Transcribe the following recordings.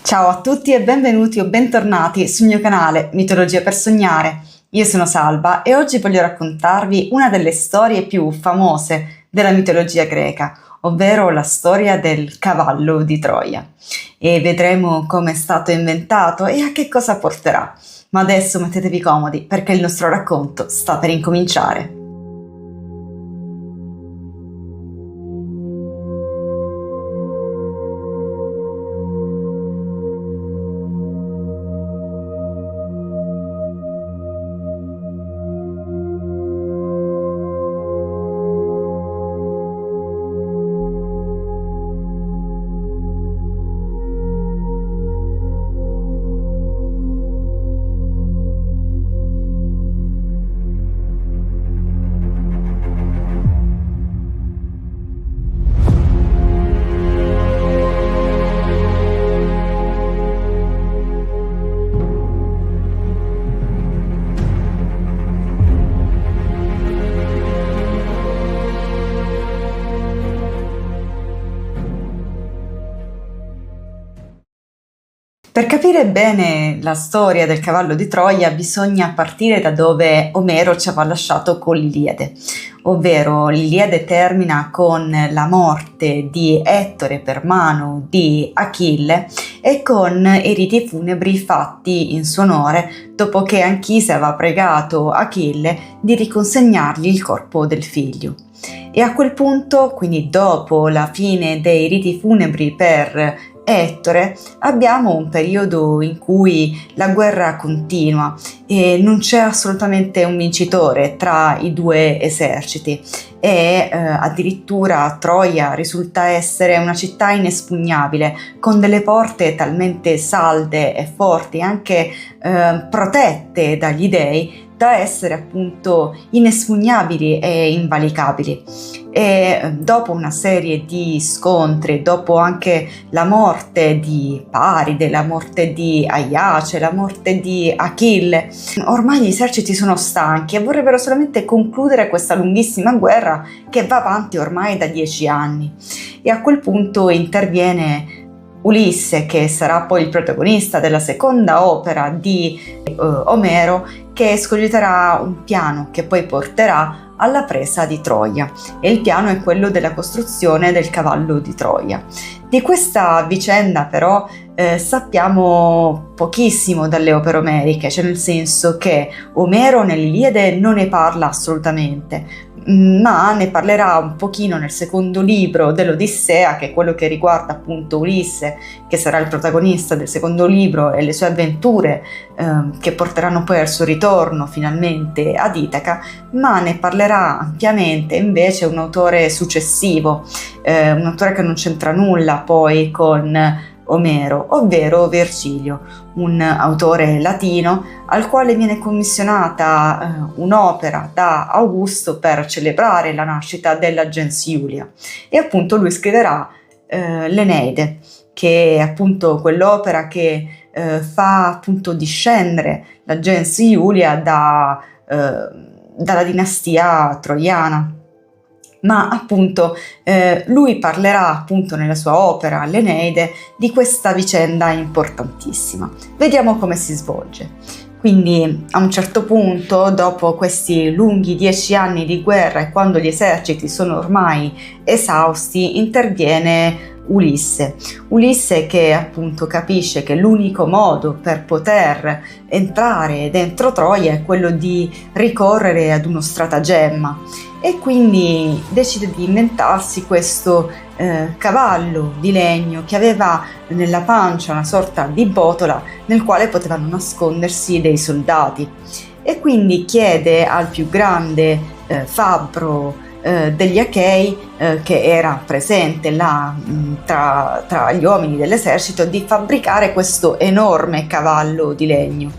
Ciao a tutti e benvenuti o bentornati sul mio canale Mitologia per Sognare. Io sono Salva e oggi voglio raccontarvi una delle storie più famose della mitologia greca, ovvero la storia del cavallo di Troia. E vedremo come è stato inventato e a che cosa porterà. Ma adesso mettetevi comodi perché il nostro racconto sta per incominciare. Per capire bene la storia del cavallo di Troia bisogna partire da dove Omero ci aveva lasciato con l'Iliade, ovvero l'Iliade termina con la morte di Ettore per mano di Achille e con i riti funebri fatti in suo onore dopo che Anchise aveva pregato Achille di riconsegnargli il corpo del figlio. E a quel punto, quindi dopo la fine dei riti funebri per Ettore, abbiamo un periodo in cui la guerra continua e non c'è assolutamente un vincitore tra i due eserciti e addirittura Troia risulta essere una città inespugnabile con delle porte talmente salde e forti, anche protette dagli dei, da essere appunto inespugnabili e invalicabili. E dopo una serie di scontri, dopo anche la morte di Paride, la morte di Aiace, la morte di Achille, ormai gli eserciti sono stanchi e vorrebbero solamente concludere questa lunghissima guerra che va avanti ormai da 10 anni. E a quel punto interviene Ulisse, che sarà poi il protagonista della seconda opera di Omero, che escogiterà un piano che poi porterà alla presa di Troia, e il piano è quello della costruzione del cavallo di Troia. Di questa vicenda però sappiamo pochissimo dalle opere omeriche, cioè nel senso che Omero nell'Iliade non ne parla assolutamente, ma ne parlerà un pochino nel secondo libro dell'Odissea, che è quello che riguarda appunto Ulisse, che sarà il protagonista del secondo libro, e le sue avventure che porteranno poi al suo ritorno finalmente ad Itaca, ma ne parlerà ampiamente invece un autore successivo, un autore che non c'entra nulla poi con Omero, ovvero Virgilio, un autore latino al quale viene commissionata un'opera da Augusto per celebrare la nascita della gens Iulia, e appunto lui scriverà l'Eneide, che è appunto quell'opera che fa appunto discendere la gens Iulia dalla dinastia troiana. Ma appunto lui parlerà appunto nella sua opera l'Eneide di questa vicenda importantissima. Vediamo come si svolge. Quindi a un certo punto, dopo questi lunghi 10 anni di guerra e quando gli eserciti sono ormai esausti, interviene Ulisse, che appunto capisce che l'unico modo per poter entrare dentro Troia è quello di ricorrere ad uno stratagemma, e quindi decide di inventarsi questo cavallo di legno che aveva nella pancia una sorta di botola nel quale potevano nascondersi dei soldati, e quindi chiede al più grande fabbro degli Achei, che era presente là tra gli uomini dell'esercito, di fabbricare questo enorme cavallo di legno,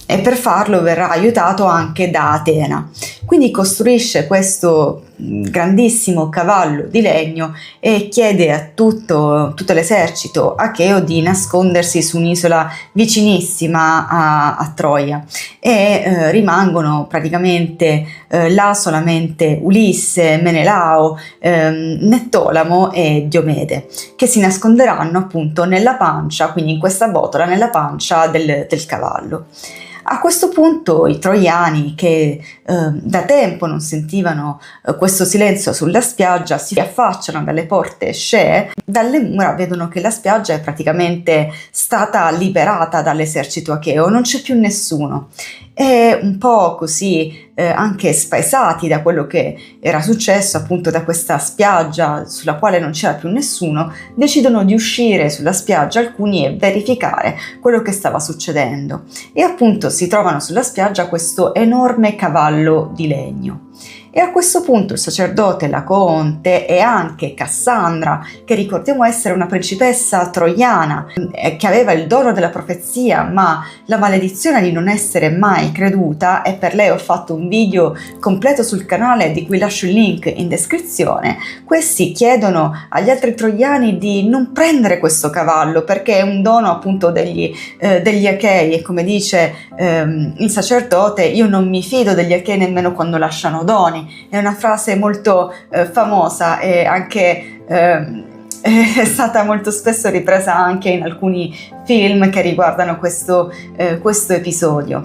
e per farlo verrà aiutato anche da Atena. Quindi costruisce questo grandissimo cavallo di legno e chiede a tutto l'esercito acheo di nascondersi su un'isola vicinissima a Troia, e rimangono praticamente là solamente Ulisse, Menelao, Nettolamo e Diomede, che si nasconderanno appunto nella pancia, quindi in questa botola, nella pancia del cavallo. A questo punto i troiani, che da tempo non sentivano questo silenzio sulla spiaggia, si affacciano dalle porte scee, dalle mura vedono che la spiaggia è praticamente stata liberata dall'esercito acheo, non c'è più nessuno. E un po' così anche spaesati da quello che era successo, appunto da questa spiaggia sulla quale non c'era più nessuno, decidono di uscire sulla spiaggia alcuni e verificare quello che stava succedendo, e appunto si trovano sulla spiaggia questo enorme cavallo di legno. E a questo punto il sacerdote Lacoonte e anche Cassandra, che ricordiamo essere una principessa troiana che aveva il dono della profezia ma la maledizione di non essere mai creduta, e per lei ho fatto un video completo sul canale di cui lascio il link in descrizione, questi chiedono agli altri troiani di non prendere questo cavallo perché è un dono appunto degli achei, e come dice il sacerdote: io non mi fido degli achei nemmeno quando lasciano doni. È una frase molto famosa e anche è stata molto spesso ripresa anche in alcuni film che riguardano questo episodio,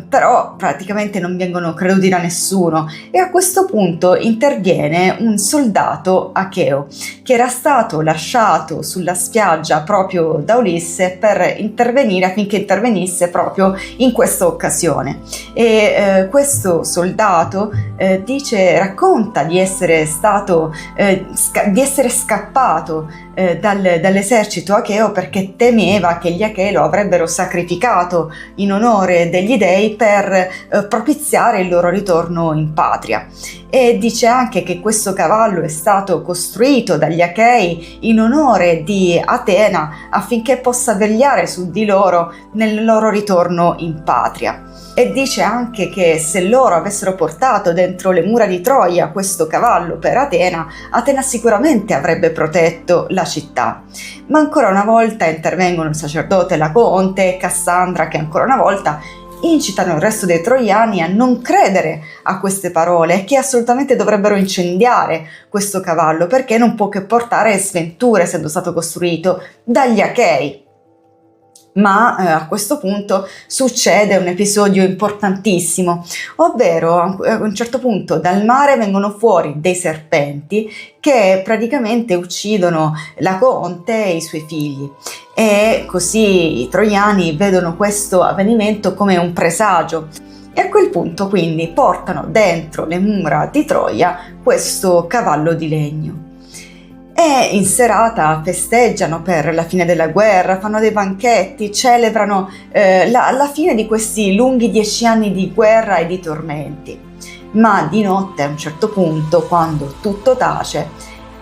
però praticamente non vengono creduti da nessuno. E a questo punto interviene un soldato acheo che era stato lasciato sulla spiaggia proprio da Ulisse per intervenire, affinché intervenisse proprio in questa occasione. E questo soldato racconta di essere stato di essere scappato dall'esercito acheo perché temeva che gli achei lo avrebbero sacrificato in onore degli dei per propiziare il loro ritorno in patria. E dice anche che questo cavallo è stato costruito dagli achei in onore di Atena affinché possa vegliare su di loro nel loro ritorno in patria. E dice anche che se loro avessero portato dentro le mura di Troia questo cavallo per Atena, Atena sicuramente avrebbe protetto la città. Ma ancora una volta intervengono il sacerdote Lacoonte e Cassandra, che ancora una volta incitano il resto dei troiani a non credere a queste parole e che assolutamente dovrebbero incendiare questo cavallo perché non può che portare sventure, essendo stato costruito dagli achei. Ma a questo punto succede un episodio importantissimo, ovvero a un certo punto dal mare vengono fuori dei serpenti che praticamente uccidono Lacoonte e i suoi figli, e così i troiani vedono questo avvenimento come un presagio. E a quel punto quindi portano dentro le mura di Troia questo cavallo di legno. E in serata festeggiano per la fine della guerra, fanno dei banchetti, celebrano la fine di questi lunghi 10 anni di guerra e di tormenti. Ma di notte, a un certo punto, quando tutto tace,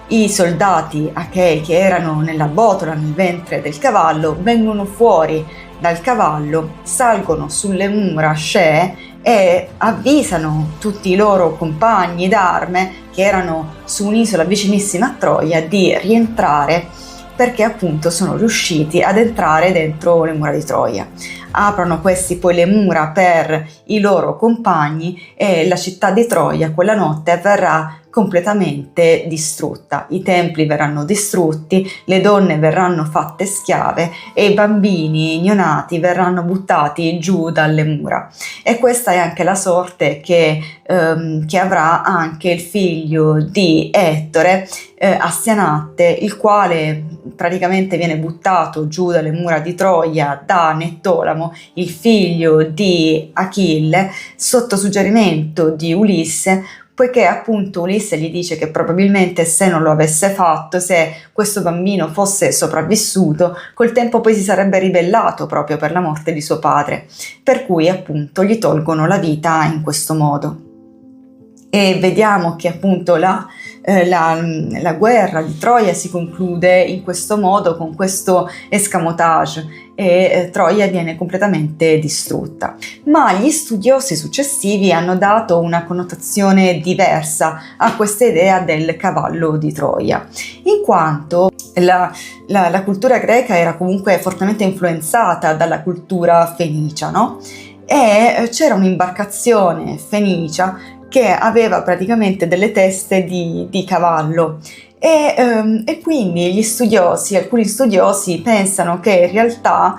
i soldati achei che erano nella botola, nel ventre del cavallo, vengono fuori dal cavallo, salgono sulle mura scee e avvisano tutti i loro compagni d'arme che erano su un'isola vicinissima a Troia di rientrare, perché appunto sono riusciti ad entrare dentro le mura di Troia. Aprono questi poi le mura per i loro compagni e la città di Troia quella notte verrà completamente distrutta. I templi verranno distrutti, le donne verranno fatte schiave e i bambini neonati verranno buttati giù dalle mura. E questa è anche la sorte che avrà anche il figlio di Ettore, Astianatte, il quale praticamente viene buttato giù dalle mura di Troia da Nettolamo, il figlio di Achille, sotto suggerimento di Ulisse, poiché appunto Ulisse gli dice che probabilmente se non lo avesse fatto, se questo bambino fosse sopravvissuto, col tempo poi si sarebbe ribellato proprio per la morte di suo padre, per cui appunto gli tolgono la vita in questo modo. e vediamo che appunto la guerra di Troia si conclude in questo modo, con questo escamotage, e Troia viene completamente distrutta. Ma gli studiosi successivi hanno dato una connotazione diversa a questa idea del cavallo di Troia, in quanto la cultura greca era comunque fortemente influenzata dalla cultura fenicia, no? E c'era un'imbarcazione fenicia che aveva praticamente delle teste di cavallo e quindi alcuni studiosi pensano che in realtà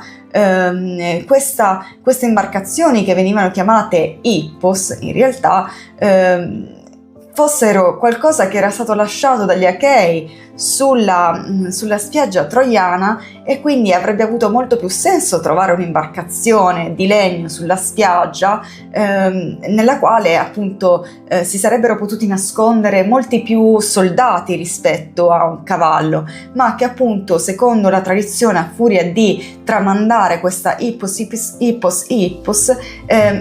queste imbarcazioni, che venivano chiamate hippos, in realtà fossero qualcosa che era stato lasciato dagli Achei sulla spiaggia troiana, e quindi avrebbe avuto molto più senso trovare un'imbarcazione di legno sulla spiaggia nella quale appunto si sarebbero potuti nascondere molti più soldati rispetto a un cavallo, ma che appunto, secondo la tradizione, a furia di tramandare questa hippos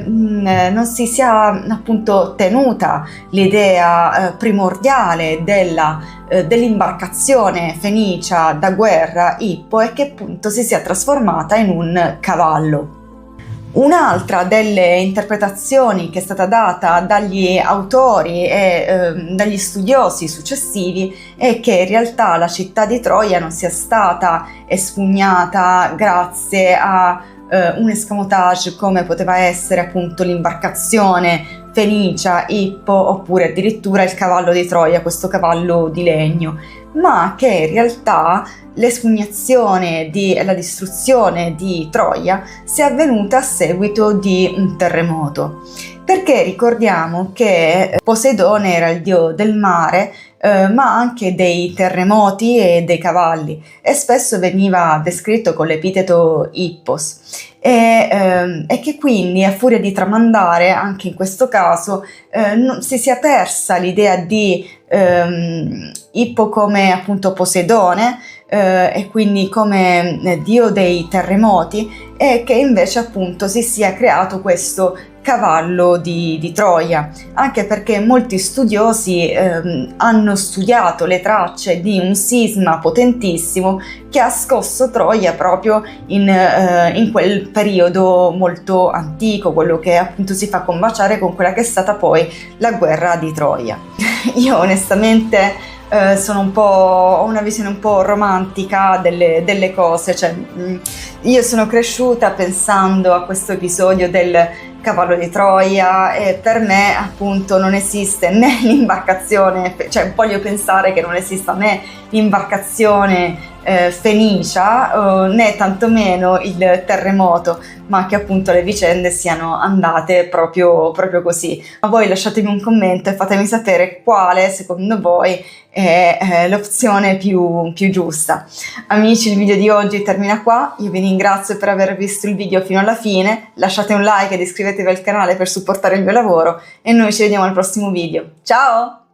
non si sia appunto tenuta l'idea primordiale dell'imbarcazione fenicia da guerra Hippo, e che appunto si sia trasformata in un cavallo. Un'altra delle interpretazioni che è stata data dagli autori e dagli studiosi successivi è che in realtà la città di Troia non sia stata espugnata grazie a un escamotage come poteva essere appunto l'imbarcazione fenicia Hippo, oppure addirittura il cavallo di Troia, questo cavallo di legno, ma che in realtà l'espugnazione la distruzione di Troia sia avvenuta a seguito di un terremoto, perché ricordiamo che Poseidone era il dio del mare, ma anche dei terremoti e dei cavalli, e spesso veniva descritto con l'epiteto Hippos, e che quindi, a furia di tramandare, anche in questo caso si sia persa l'idea di Hippo come appunto Poseidone, e quindi come dio dei terremoti, e che invece appunto si sia creato questo cavallo di Troia, anche perché molti studiosi hanno studiato le tracce di un sisma potentissimo che ha scosso Troia proprio in quel periodo molto antico, quello che appunto si fa combaciare con quella che è stata poi la guerra di Troia. Io onestamente ho una visione un po' romantica delle cose, cioè io sono cresciuta pensando a questo episodio del cavallo di Troia, e per me appunto non esiste né l'imbarcazione, cioè voglio pensare che non esista né l'imbarcazione fenicia né tantomeno il terremoto, ma che appunto le vicende siano andate proprio così. Ma voi lasciatemi un commento e fatemi sapere quale secondo voi è l'opzione più giusta. Amici, il video di oggi termina qua, io vi ringrazio per aver visto il video fino alla fine, lasciate un like ed iscrivetevi al canale per supportare il mio lavoro, e noi ci vediamo al prossimo video. Ciao!